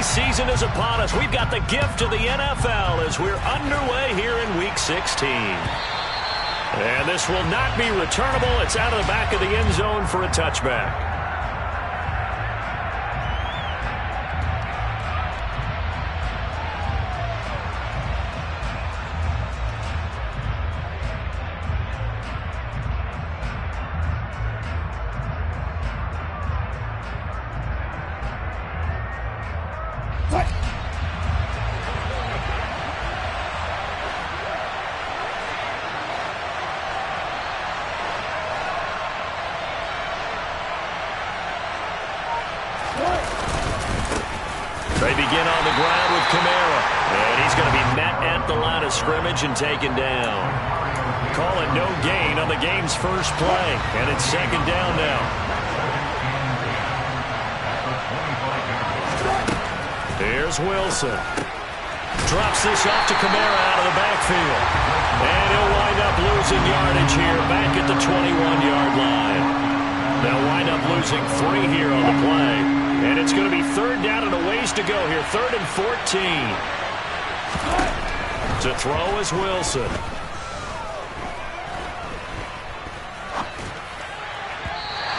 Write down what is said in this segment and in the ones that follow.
season is upon us. We've got the gift of the NFL as we're underway here in Week 16. And this will not be returnable. It's out of the back of the end zone for a touchback. They begin on the ground with Kamara, and he's going to be met at the line of scrimmage and taken down. Call it no gain on the game's first play, and it's second down now. Here's Wilson. Drops this off to Kamara out of the backfield. And he'll wind up losing yardage here back at the 21-yard line. They'll wind up losing 3 here on the play. And it's going to be third down and a ways to go here. 3rd and 14. To throw is Wilson.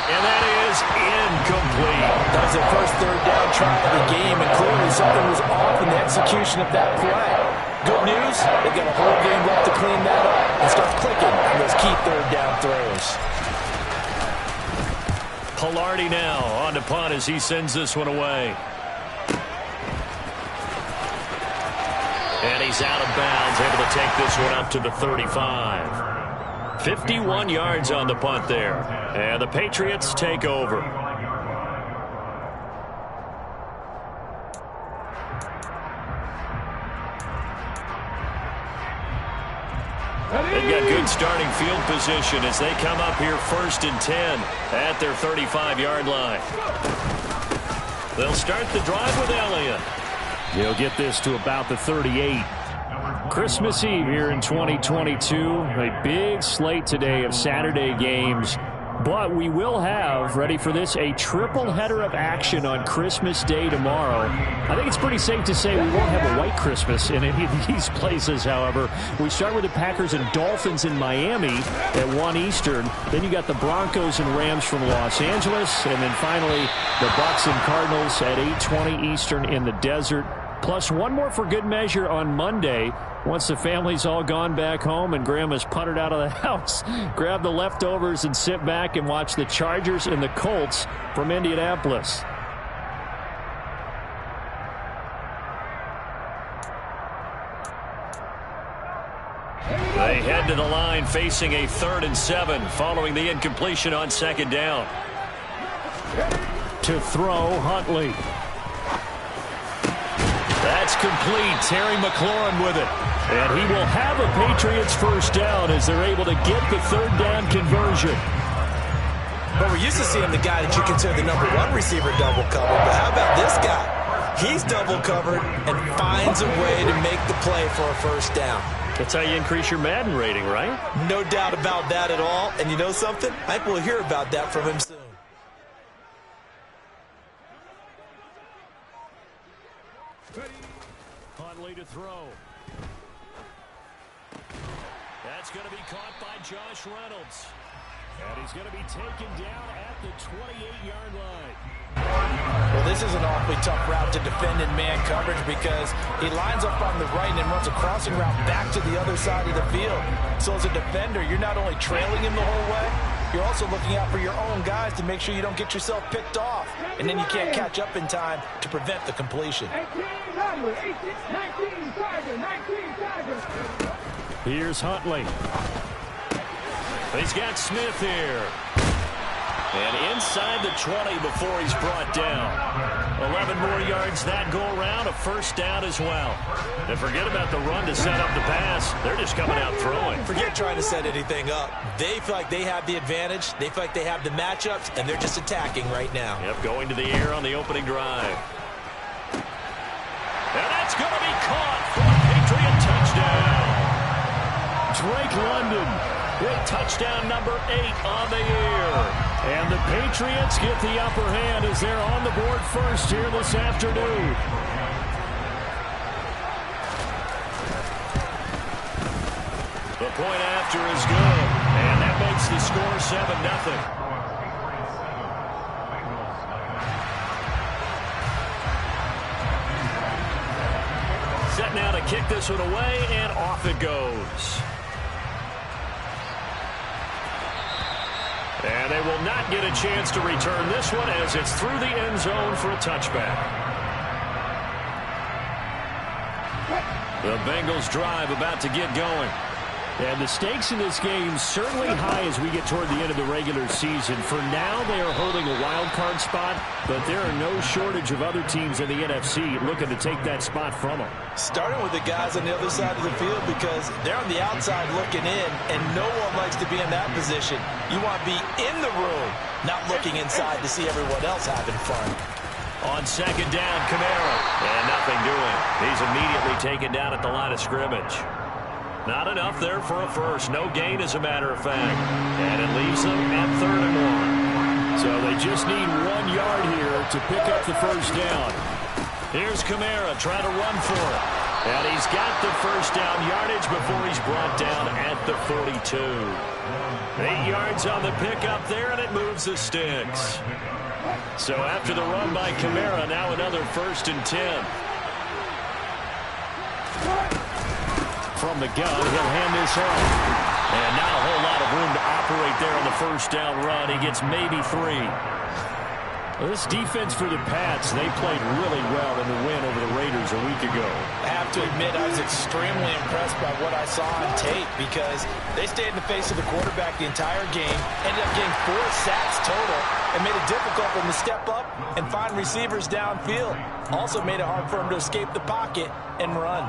And that is incomplete. That was the first third down try of the game, and clearly something was off in the execution of that play. Good news, they've got a whole game left to clean that up and start clicking on those key third down throws. Pilardi now on to punt as he sends this one away. And he's out of bounds, able to take this one up to the 35. 51 yards on the punt there. And the Patriots take over. They've got good starting field position as they come up here 1st and 10 at their 35-yard line. They'll start the drive with Elliott. He'll get this to about the 38. Christmas Eve here in 2022. A big slate today of Saturday games. But we will have, ready for this, a triple header of action on Christmas Day tomorrow. I think it's pretty safe to say we won't have a white Christmas in any of these places, however. We start with the Packers and Dolphins in Miami at 1 Eastern. Then you got the Broncos and Rams from Los Angeles. And then finally, the Bucs and Cardinals at 8:20 Eastern in the desert. Plus one more for good measure on Monday. Once the family's all gone back home and Grandma's puttered out of the house, grab the leftovers and sit back and watch the Chargers and the Colts from Indianapolis. They head to the line facing a 3rd and 7 following the incompletion on 2nd down. To throw, Huntley. That's complete. Terry McLaurin with it. And he will have a Patriots first down as they're able to get the 3rd down conversion. But we're used to seeing the guy that you consider the #1 receiver double covered. But how about this guy? He's double covered and finds a way to make the play for a first down. That's how you increase your Madden rating, right? No doubt about that at all. And you know something? I think we'll hear about that from him soon. Huntley to throw. That's going to be caught by Josh Reynolds. And he's going to be taken down at the 28-yard line. Well, this is an awfully tough route to defend in man coverage because he lines up on the right and then runs a crossing route back to the other side of the field. So as a defender, you're not only trailing him the whole way, you're also looking out for your own guys to make sure you don't get yourself picked off. And then you can't catch up in time to prevent the completion. Here's Huntley. He's got Smith here. And inside the 20 before he's brought down. 11 more yards that go around, a first down as well. And forget about the run to set up the pass. They're just coming out throwing. Forget trying to set anything up. They feel like they have the advantage. They feel like they have the matchups, and they're just attacking right now. Yep, going to the air on the opening drive. And that's going to be caught for a Patriot touchdown. Drake London with touchdown number 8 on the year. And the Patriots get the upper hand as they're on the board first here this afternoon. The point after is good, and that makes the score 7-0. Set now to kick this one away, and off it goes. And they will not get a chance to return this one as it's through the end zone for a touchback. The Bengals drive about to get going. And the stakes in this game certainly high as we get toward the end of the regular season. For now, they are holding a wild card spot, but there are no shortage of other teams in the NFC looking to take that spot from them. Starting with the guys on the other side of the field because they're on the outside looking in, and no one likes to be in that position. You want to be in the room, not looking inside to see everyone else having fun. On second down, Kamara. And nothing doing. He's immediately taken down at the line of scrimmage. Not enough there for a first. No gain, as a matter of fact. And it leaves them at 3rd and 1. So they just need 1 yard here to pick up the first down. Here's Kamara trying to run for it. And he's got the first down yardage before he's brought down at the 42. 8 yards on the pickup there, and it moves the sticks. So after the run by Kamara, now another 1st and 10. From the gun, he'll hand this off. And not a whole lot of room to operate there on the first down run. He gets maybe 3. Well, this defense for the Pats, they played really well in the win over the Raiders a week ago. I have to admit, I was extremely impressed by what I saw on tape because they stayed in the face of the quarterback the entire game, ended up getting 4 sacks total, and made it difficult for him to step up and find receivers downfield. Also made it hard for him to escape the pocket and run.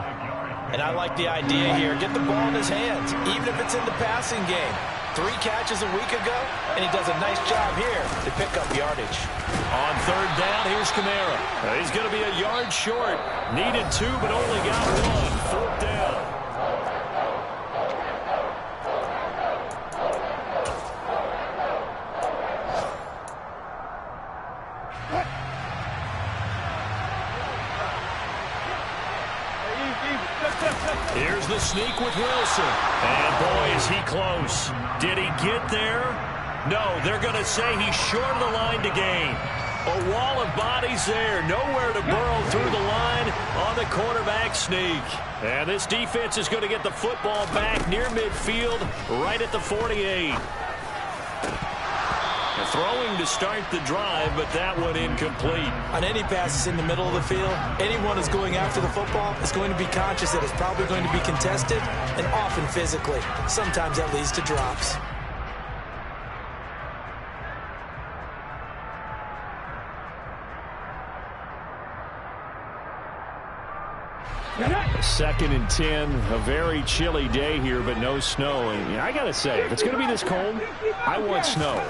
And I like the idea here. Get the ball in his hands, even if it's in the passing game. 3 catches a week ago, and he does a nice job here to pick up yardage. On 3rd down, here's Kamara. He's going to be a yard short. Needed 2, but only got 1. 4th down. Here's the sneak with Wilson. And boy, is he close. Did he get there? No, they're going to say he's short of the line to gain. A wall of bodies there. Nowhere to burrow through the line on the quarterback sneak. And this defense is going to get the football back near midfield, right at the 48. Throwing to start the drive, but that one incomplete. On any passes in the middle of the field, anyone who's going after the football is going to be conscious that it's probably going to be contested and often physically. Sometimes that leads to drops. Second and 10, a very chilly day here, but no snow. And I got to say, if it's going to be this cold, I want snow.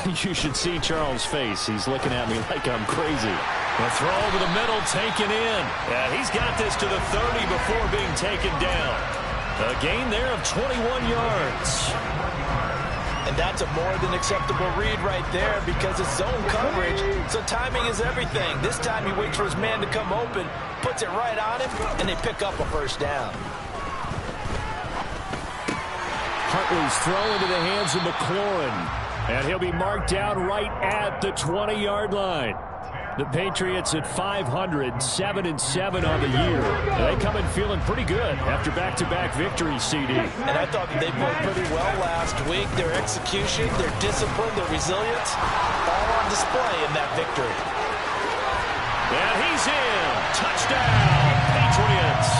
You should see Charles' face. He's looking at me like I'm crazy. The throw over the middle, taken in. Yeah, he's got this to the 30 before being taken down. A gain there of 21 yards. And that's a more than acceptable read right there because it's zone coverage, so timing is everything. This time he waits for his man to come open, puts it right on him, and they pick up a first down. Huntley's throw into the hands of McLaurin. And he'll be marked down right at the 20-yard line. The Patriots at 500, 7-7 on the year. They come in feeling pretty good after back-to-back victories, CD. And I thought that they played pretty well last week. Their execution, their discipline, their resilience, all on display in that victory. And he's in. Touchdown, Patriots.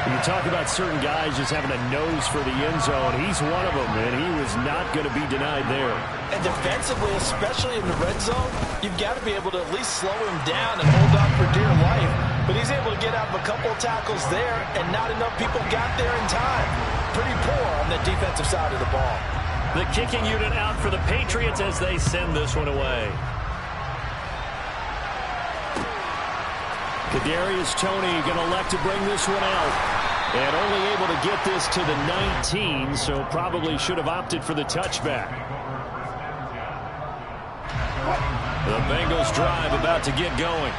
You talk about certain guys just having a nose for the end zone. He's one of them, and he was not going to be denied there. And defensively, especially in the red zone, you've got to be able to at least slow him down and hold on for dear life. But he's able to get out of a couple of tackles there, and not enough people got there in time. Pretty poor on the defensive side of the ball. The kicking unit out for the Patriots as they send this one away. Kadarius Toney going to elect to bring this one out. And only able to get this to the 19, so probably should have opted for the touchback. The Bengals drive about to get going.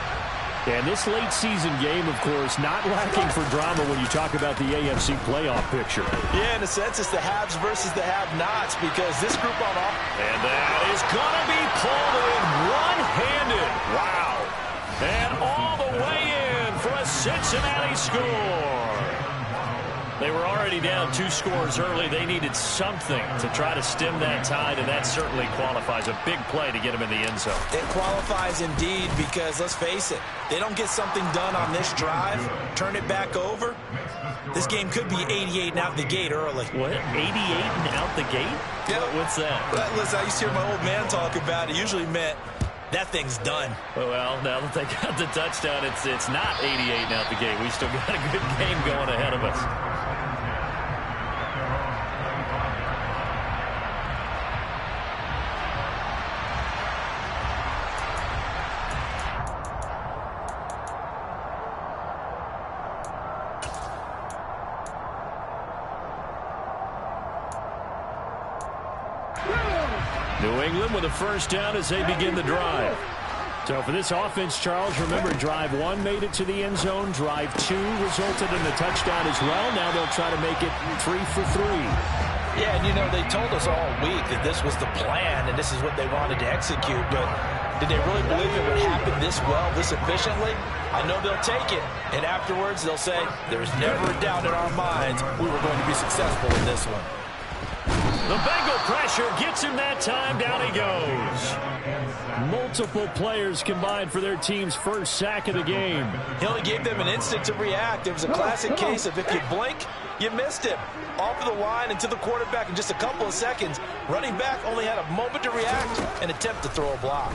And this late season game, of course, not lacking for drama when you talk about the AFC playoff picture. Yeah, in a sense, it's the haves versus the have-nots because this group on off. And that is going to be pulled in one-handed. Wow. And all the way in for a Cincinnati score. They were already down 2 scores early. They needed something to try to stem that tide, and that certainly qualifies. A big play to get them in the end zone. It qualifies indeed because, let's face it, they don't get something done on this drive, turn it back over, this game could be 88 and out the gate early. What? 88 and out the gate? Yeah. What's that? Listen, I used to hear my old man talk about it. Usually meant that thing's done. Well, now that they got the touchdown, it's not 88 and out the gate. We still got a good game going ahead of us. New England with a first down as they begin the drive. So for this offense, Charles, remember, drive 1 made it to the end zone. Drive 2 resulted in the touchdown as well. Now they'll try to make it 3 for 3. Yeah, and you know, they told us all week that this was the plan and this is what they wanted to execute, but did they really believe it would happen this well, this efficiently? I know they'll take it, and afterwards they'll say, there's never a doubt in our minds we were going to be successful in this one. The Bengal pressure gets him that time. Down he goes. Multiple players combined for their team's first sack of the game. He only gave them an instant to react. It was a classic case of if you blink, you missed him. Off of the line and to the quarterback in just a couple of seconds. Running back only had a moment to react and attempt to throw a block.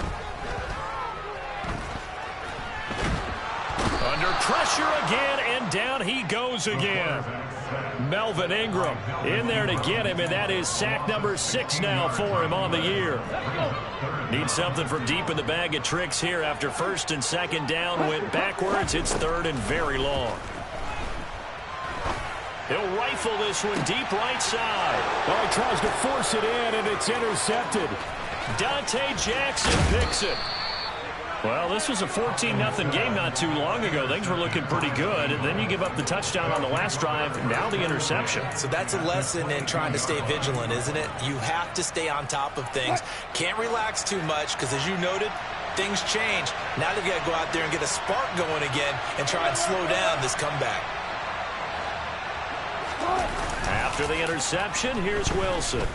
Under pressure again, and down he goes again. Melvin Ingram in there to get him, and that is sack number 6 now for him on the year. Needs something from deep in the bag of tricks here after first and second down went backwards. It's third and very long. He'll rifle this one deep right side. Oh, he tries to force it in, and it's intercepted. Dante Jackson picks it. Well, this was a 14-0 game not too long ago. Things were looking pretty good. And then you give up the touchdown on the last drive. Now the interception. So that's a lesson in trying to stay vigilant, isn't it? You have to stay on top of things. Can't relax too much because, as you noted, things change. Now they've got to go out there and get a spark going again and try and slow down this comeback. After the interception, here's Wilson.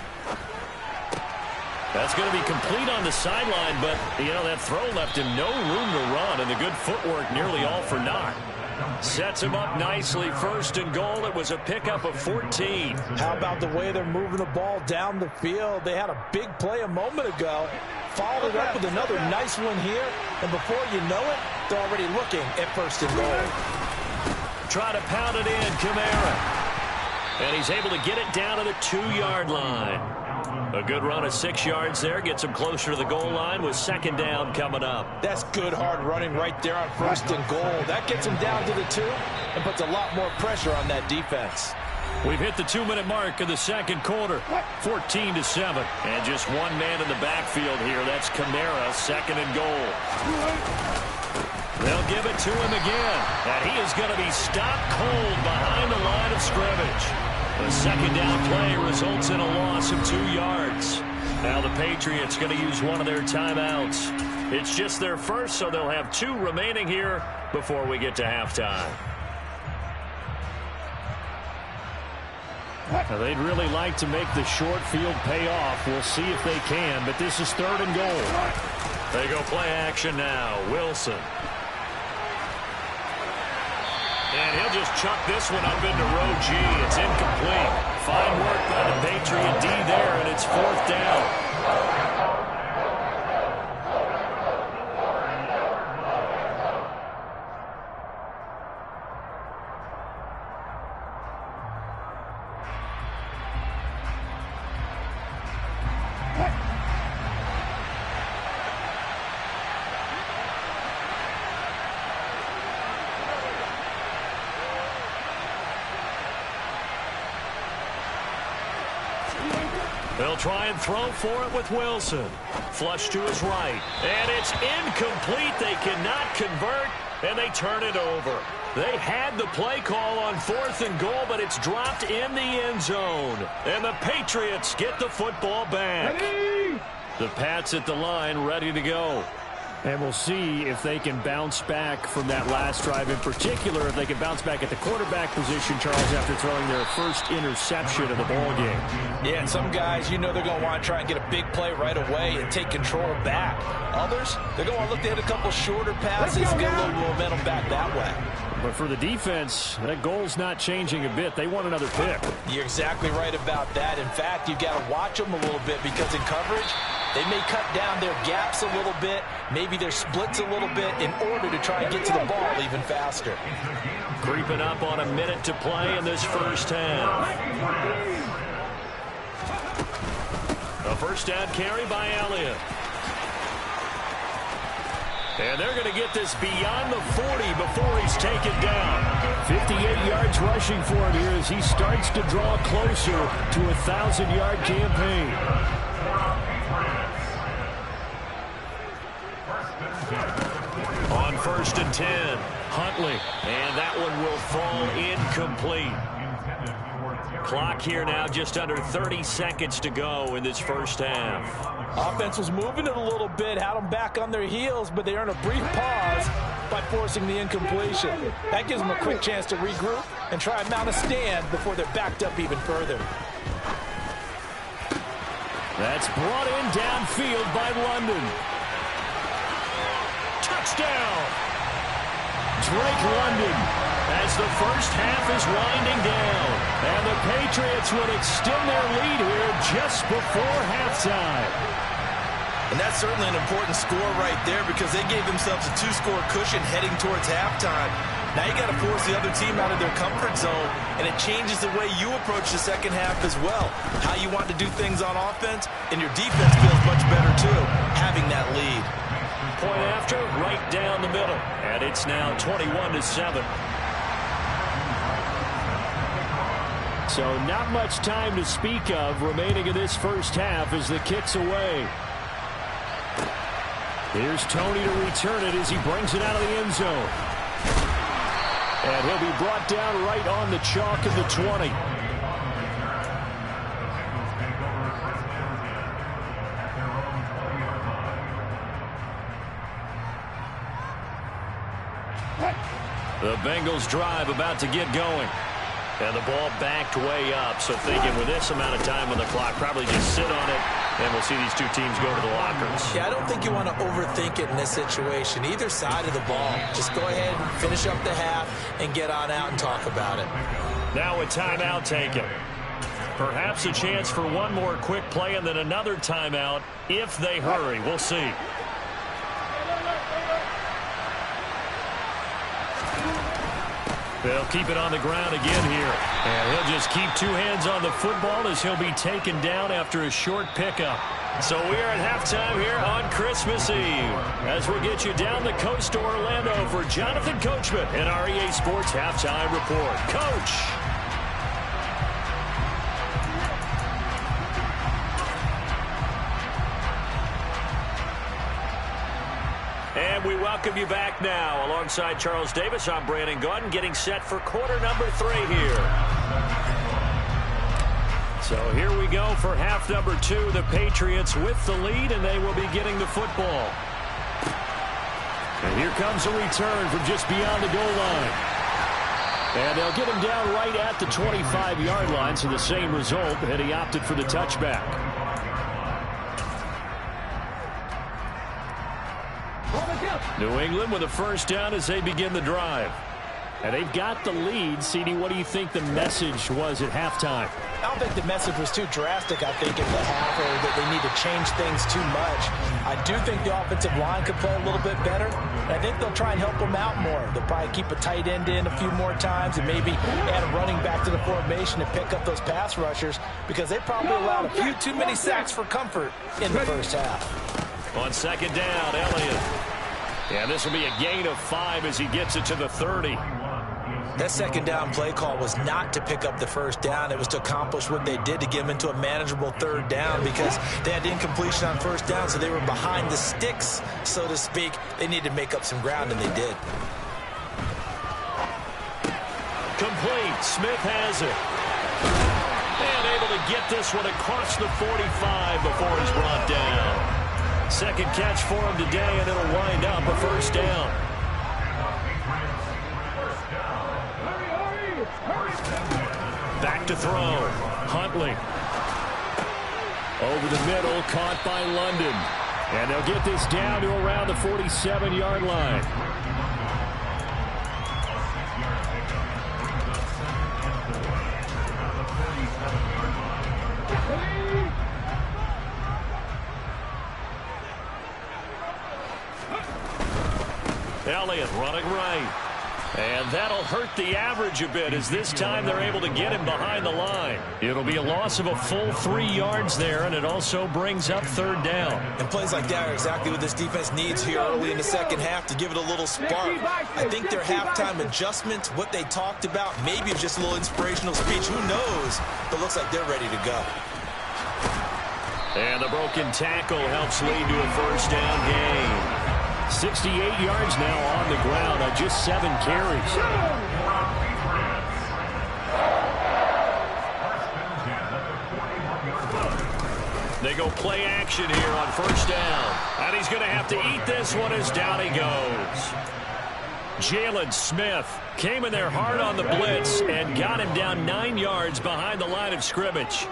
That's going to be complete on the sideline, but, you know, that throw left him no room to run, and the good footwork nearly all for naught. Sets him up nicely, first and goal. It was a pickup of 14. How about the way they're moving the ball down the field? They had a big play a moment ago, followed it up with another nice one here, and before you know it, they're already looking at first and goal. Try to pound it in, Kamara. And he's able to get it down to the 2-yard line. A good run of 6 yards there. Gets him closer to the goal line with second down coming up. That's good hard running right there on first and goal. That gets him down to the 2 and puts a lot more pressure on that defense. We've hit the 2-minute mark of the second quarter. 14-7. And just one man in the backfield here. That's Kamara, second and goal. They'll give it to him again. And he is going to be stopped cold behind the line of scrimmage. The second down play results in a loss of 2 yards. Now the Patriots going to use one of their timeouts. It's just their first, so they'll have 2 remaining here before we get to halftime. Now, they'd really like to make the short field pay off. We'll see if they can, but this is third and goal. They go play action now. Wilson. And he'll just chuck this one up into row G. It's incomplete. Fine work by the Patriot D there, and it's fourth down. They'll try and throw for it with Wilson. Flush to his right. And it's incomplete. They cannot convert, and they turn it over. They had the play call on 4th and goal, but it's dropped in the end zone. And the Patriots get the football back. The Pats at the line, ready to go. And we'll see if they can bounce back from that last drive, in particular if they can bounce back at the quarterback position, Charles, after throwing their first interception of the ball game. Yeah, and some guys, you know they're going to want to try and get a big play right away and take control back. Others, they're going to look to hit a couple shorter passes and get a little momentum back that way. But for the defense, that goal's not changing a bit. They want another pick. You're exactly right about that. In fact, you've got to watch them a little bit because in coverage, they may cut down their gaps a little bit, maybe their splits a little bit in order to try and get to the ball even faster. Creeping up on a minute to play in this first half. A first down carry by Elliott. And they're going to get this beyond the 40 before he's taken down. 58 yards rushing for him here as he starts to draw closer to a 1,000-yard campaign. On 1st and 10, Huntley. And that one will fall incomplete. Clock here now, just under 30 seconds to go in this first half. Offense was moving it a little bit, had them back on their heels, but they earn a brief pause by forcing the incompletion. That gives them a quick chance to regroup and try and mount a stand before they're backed up even further. That's brought in downfield by London. Touchdown! Drake London as the first half is winding down. And the Patriots will extend their lead here just before halftime. And that's certainly an important score right there because they gave themselves a 2-score cushion heading towards halftime. Now you got to force the other team out of their comfort zone, and it changes the way you approach the second half as well. How you want to do things on offense, and your defense feels much better too, having that lead. Point after, right down the middle. And it's now 21-7. So not much time to speak of remaining in this first half as the kick's away. Here's Tony to return it as he brings it out of the end zone. And he'll be brought down right on the chalk of the 20. The Bengals drive about to get going. And the ball backed way up. So thinking with this amount of time on the clock, probably just sit on it, and we'll see these two teams go to the lockers. Yeah, I don't think you want to overthink it in this situation. Either side of the ball. Just go ahead and finish up the half and get on out and talk about it. Now a timeout taken. Perhaps a chance for one more quick play and then another timeout if they hurry. We'll see. They'll keep it on the ground again here. And he'll just keep two hands on the football as he'll be taken down after a short pickup. So we are at halftime here on Christmas Eve as we get you down the coast to Orlando for Jonathan Coachman and our EA Sports Halftime Report. Coach! And we welcome you back now. Alongside Charles Davis, I'm Brandon Gaudin, getting set for quarter number 3 here. So here we go for half number 2. The Patriots with the lead, and they will be getting the football. And here comes a return from just beyond the goal line. And they'll get him down right at the 25-yard line, so the same result, and he opted for the touchback. New England with a first down as they begin the drive. And they've got the lead. CD, what do you think the message was at halftime? I don't think the message was too drastic, I think, in the half, or that they need to change things too much. I do think the offensive line could play a little bit better, and I think they'll try and help them out more. They'll probably keep a tight end in a few more times and maybe add a running back to the formation to pick up those pass rushers because they probably allowed a few too many sacks for comfort in the first half. On second down, Elliott. Yeah, this will be a gain of 5 as he gets it to the 30. That second down play call was not to pick up the first down. It was to accomplish what they did to get them into a manageable third down because they had incompletion on first down, so they were behind the sticks, so to speak. They needed to make up some ground, and they did. Complete. Smith has it. And able to get this one across the 45 before he's brought down. Second catch for him today, and it'll wind up a first down. Back to throw. Huntley. Over the middle, caught by London. And they'll get this down to around the 47-yard line. Elliott running right. And that'll hurt the average a bit as this time they're able to get him behind the line. It'll be a loss of a full 3 yards there, and it also brings up third down. And plays like that are exactly what this defense needs here early in the second half to give it a little spark. I think their halftime adjustments, what they talked about, maybe it's just a little inspirational speech. Who knows? But looks like they're ready to go. And the broken tackle helps lead to a first down gain. 68 yards now on the ground on just 7 carries. They go play action here on first down. And he's going to have to eat this one as down he goes. Jalen Smith came in there hard on the blitz and got him down 9 yards behind the line of scrimmage.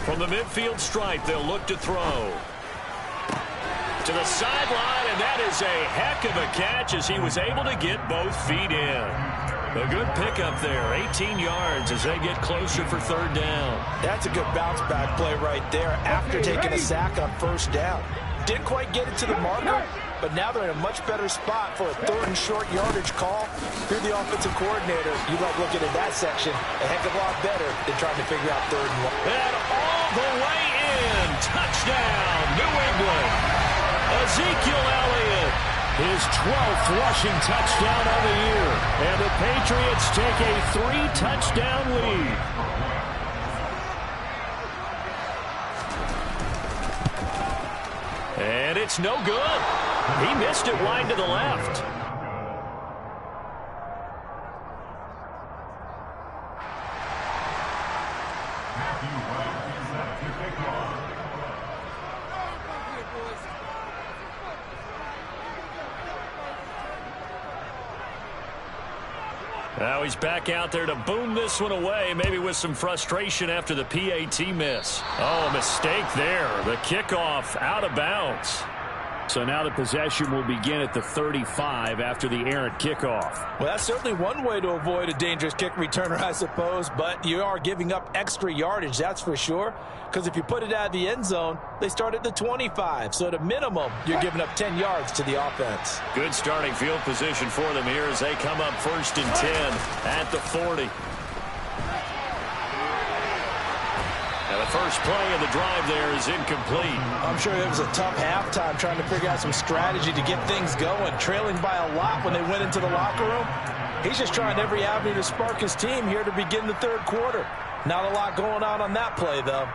From the midfield stripe, they'll look to throw. To the sideline, and that is a heck of a catch as he was able to get both feet in. A good pickup there, 18 yards as they get closer for third down. That's a good bounce-back play right there after taking a sack on first down. Didn't quite get it to the marker, but now they're in a much better spot for a third and short yardage call. If you're the offensive coordinator, you like looking at that section a heck of a lot better than trying to figure out third and one. And all the way in, touchdown, New England. Ezekiel Elliott, his 12th rushing touchdown of the year. And the Patriots take a 3-touchdown lead. And it's no good. He missed it wide to the left. Now he's back out there to boom this one away, maybe with some frustration after the PAT miss. Oh, a mistake there. The kickoff out of bounds. So now the possession will begin at the 35 after the errant kickoff. Well, that's certainly one way to avoid a dangerous kick returner, I suppose, but you are giving up extra yardage, that's for sure, because if you put it out of the end zone, they start at the 25. So at a minimum, you're giving up 10 yards to the offense. Good starting field position for them here as they come up first and 10 at the 40. And the first play of the drive there is incomplete. I'm sure it was a tough halftime trying to figure out some strategy to get things going. Trailing by a lot when they went into the locker room. He's just trying every avenue to spark his team here to begin the third quarter. Not a lot going on that play, though.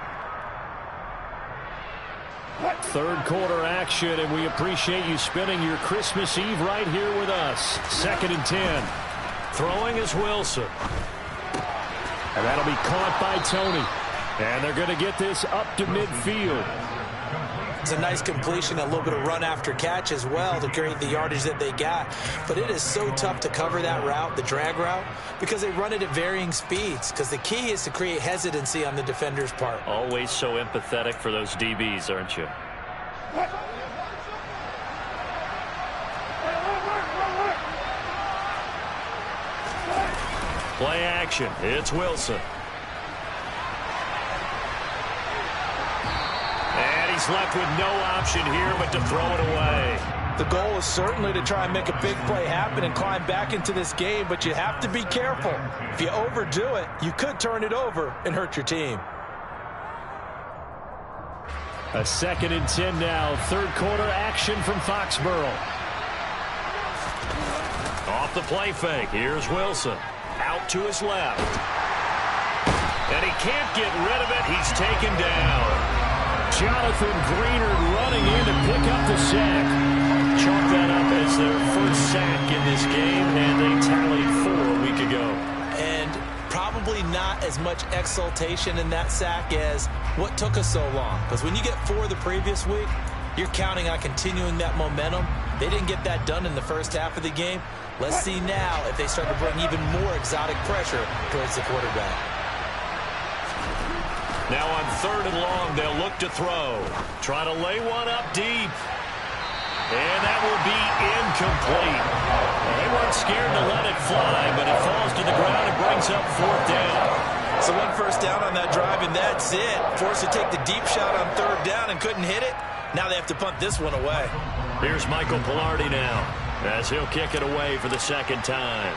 Third quarter action, and we appreciate you spending your Christmas Eve right here with us. 2nd and 10. Throwing is Wilson. And that'll be caught by Tony. And they're going to get this up to midfield. It's a nice completion, a little bit of run after catch as well to create the yardage that they got. But it is so tough to cover that route, the drag route, because they run it at varying speeds. Because the key is to create hesitancy on the defender's part. Always so empathetic for those DBs, aren't you? Play action. It's Wilson. And he's left with no option here but to throw it away. The goal is certainly to try and make a big play happen and climb back into this game, but you have to be careful. If you overdo it, you could turn it over and hurt your team. A 2nd and 10 now. Third quarter action from Foxborough. Off the play fake, here's Wilson. Out to his left. And he can't get rid of it. He's taken down. Jonathan Greenard running in to pick up the sack. Chalk that up as their first sack in this game, and they tallied 4 a week ago. And probably not as much exultation in that sack as what took us so long. Because when you get 4 the previous week, you're counting on continuing that momentum. They didn't get that done in the first half of the game. Let's see now if they start to bring even more exotic pressure towards the quarterback. Now on 3rd and long, they'll look to throw. Try to lay one up deep. And that will be incomplete. Well, they weren't scared to let it fly, but it falls to the ground and brings up 4th down. So 1 first down on that drive, and that's it. Forced to take the deep shot on 3rd down and couldn't hit it. Now they have to punt this one away. Here's Michael Pilardi now, as he'll kick it away for the 2nd time.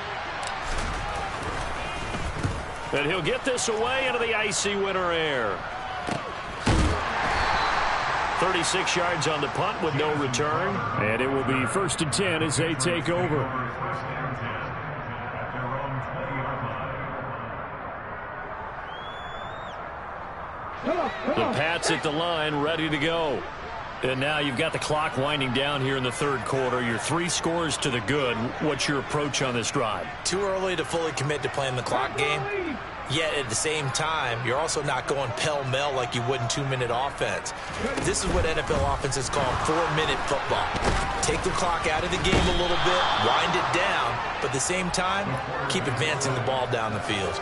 And he'll get this away into the icy winter air. 36 yards on the punt with no return. And it will be 1st and 10 as they take over. The Pats at the line, ready to go. And now you've got the clock winding down here in the 3rd quarter. You're 3 scores to the good. What's your approach on this drive? Too early to fully commit to playing the clock game. Yet at the same time, you're also not going pell-mell like you would in 2-minute offense. This is what NFL offenses call 4-minute football. Take the clock out of the game a little bit, wind it down, but at the same time, keep advancing the ball down the field.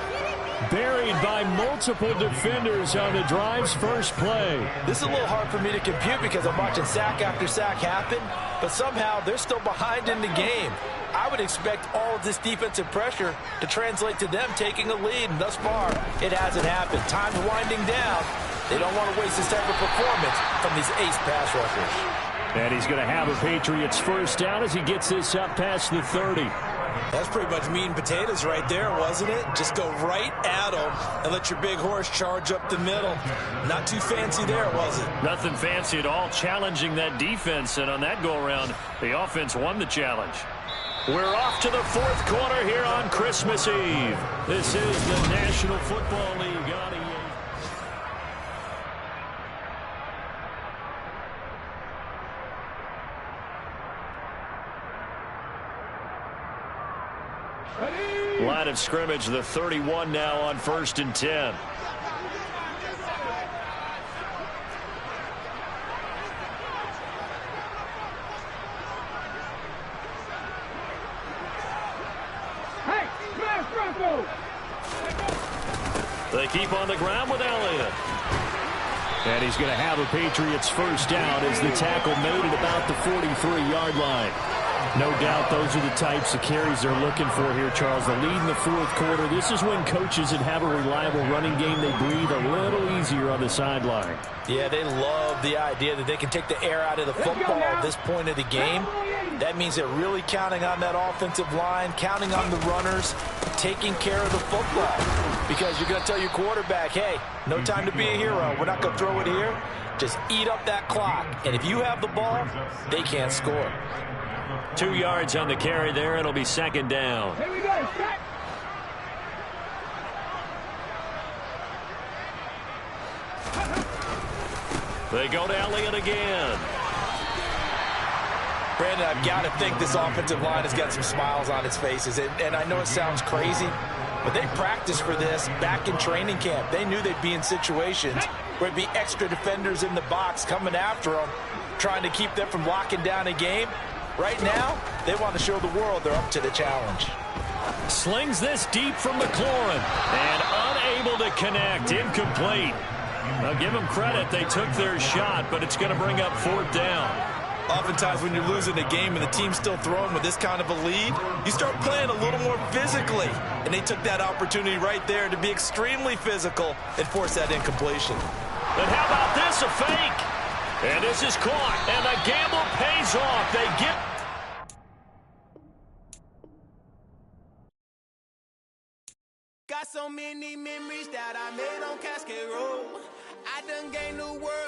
Buried by multiple defenders on the drive's first play. This is a little hard for me to compute because I'm watching sack after sack happen, but somehow they're still behind in the game. I would expect all of this defensive pressure to translate to them taking a lead, and thus far, it hasn't happened. Time's winding down. They don't want to waste this type of performance from these ace pass rushers. And he's going to have a Patriots first down as he gets this up past the 30. That's pretty much meat and potatoes right there, wasn't it? Just go right at them and let your big horse charge up the middle. Not too fancy there, was it? Nothing fancy at all, challenging that defense, and on that go-around, the offense won the challenge. We're off to the 4th quarter here on Christmas Eve. This is the National Football League on EA. Line of scrimmage, the 31 now on 1st and 10. They keep on the ground with Elliott. And he's going to have a Patriots first down as the tackle made at about the 43-yard line. No doubt those are the types of carries they're looking for here, Charles. The lead in the 4th quarter. This is when coaches that have a reliable running game, they breathe a little easier on the sideline. Yeah, they love the idea that they can take the air out of the football at this point of the game. That means they're really counting on that offensive line, counting on the runners, taking care of the football. Because you're going to tell your quarterback, hey, no time to be a hero. We're not going to throw it here. Just eat up that clock. And if you have the ball, they can't score. 2 yards on the carry there. It'll be 2nd down. Here we go. Set. They go to Elliott again. Brandon, I've got to think this offensive line has got some smiles on its faces. And I know it sounds crazy, but they practiced for this back in training camp. They knew they'd be in situations where it'd be extra defenders in the box coming after them, trying to keep them from locking down a game. Right now, they want to show the world they're up to the challenge. Slings this deep from McLaurin. And unable to connect. Incomplete. I'll give them credit. They took their shot, but it's going to bring up 4th down. Oftentimes when you're losing a game and the team's still throwing with this kind of a lead, you start playing a little more physically. And they took that opportunity right there to be extremely physical and force that incompletion. And how about this, a fake? And this is caught, and the gamble pays off. They get... Got so many memories that I made on Cascade Road. I done gained the world.